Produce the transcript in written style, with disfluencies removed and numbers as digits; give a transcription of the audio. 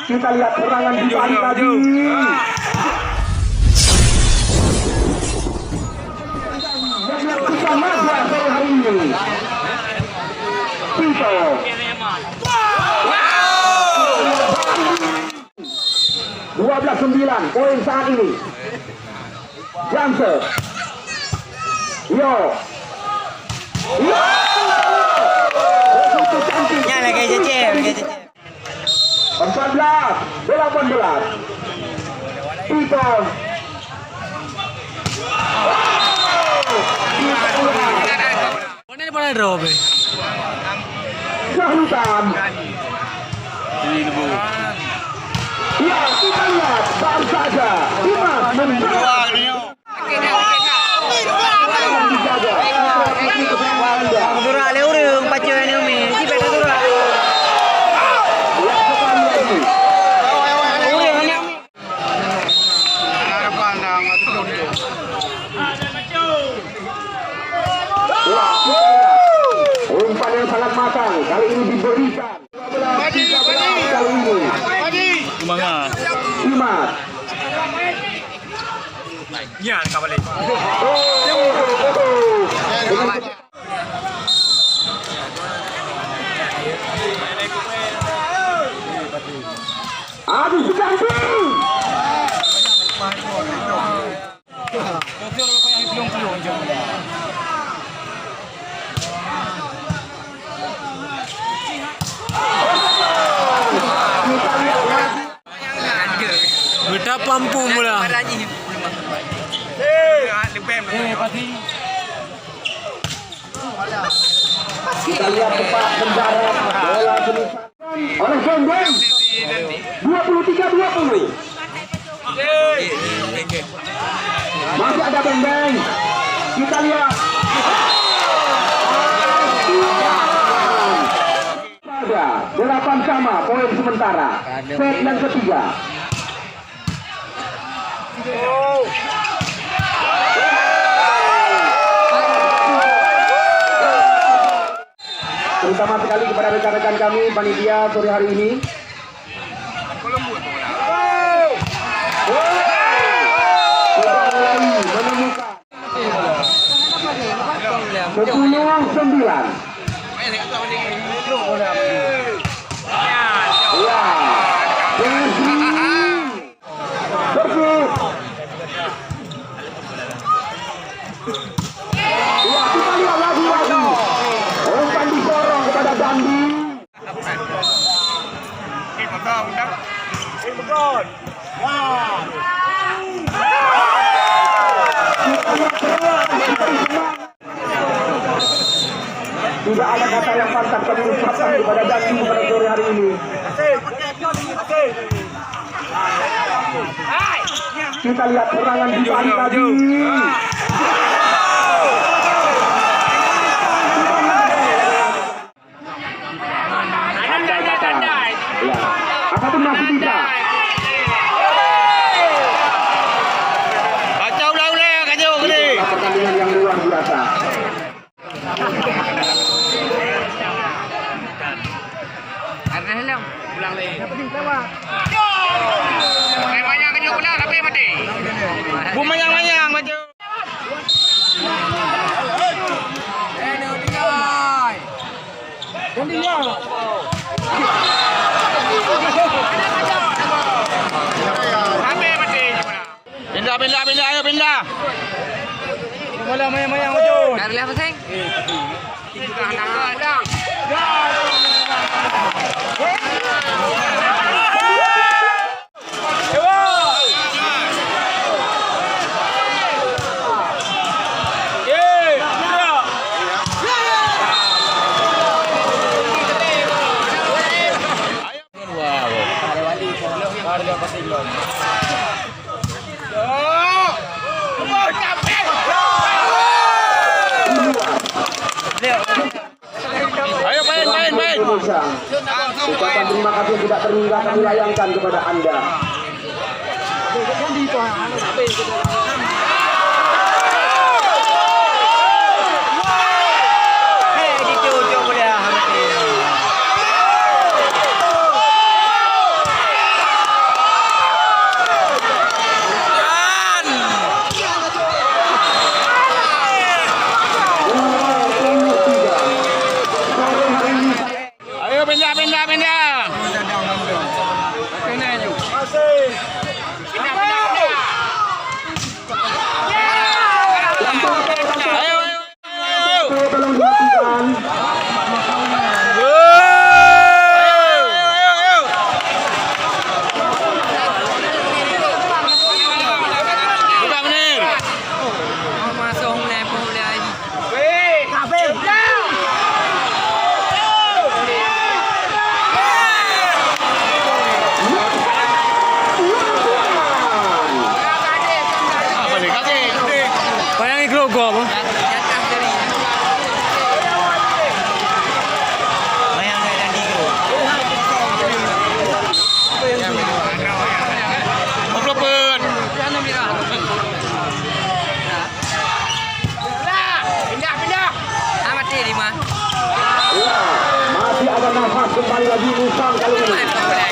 Kita lihat serangan di balik tadi. Kita maju sore hari ini. Tito. 12-9 poin saat ini. Jamser. Yo. Nyala kayak cecep. 14-18. Tito. Mana drop? Nisam. Ya, kita lihat baru saja Dimas menjaga. Durang le urung pacu ni umi. Cipe ke durang. Urung ni umi. Umpan yang sangat matang kali ini diberikan. Kali ini. Gimana? Dimas. Ya, kabalik. Aduh, Sugandi. Kita pampu mula. Kita lihat tepat mendarat bola tulisan oleh Beng. 23-20. Masih ada Beng. Kita lihat. Pada 8 sama poin sementara. Set yang ketiga. Terutama sekali kepada rekan-rekan kami panitia sore hari ini. Menemukan 10-9. Kita lihat lagi. Umpan disorong kepada Dandim. Tidak ada kata yang pantas kami ucapkan kepada Dandim pada sore hari ini. Kita lihat serangan di balik tadi. Apapun masih bisa. Kacau ulang, kacau gede. Pertandingan yang luar biasa. Ulang lagi. Banyak kacau ulang tapi mati. Bumayang-mayang maju. Pindah, ayo pindah. Mayang maju. Dari apa sih? Ayo main. Ucapan terima kasih tidak terhingga kami layangkan kepada Anda. pindah. Belum dilakukan. Bayangin kelogo apa? Bayang dari tadi ke. Pelopon. Pindah. Amat di mana? Ya, masih ada nafas kembali lagi Nisam kali ini.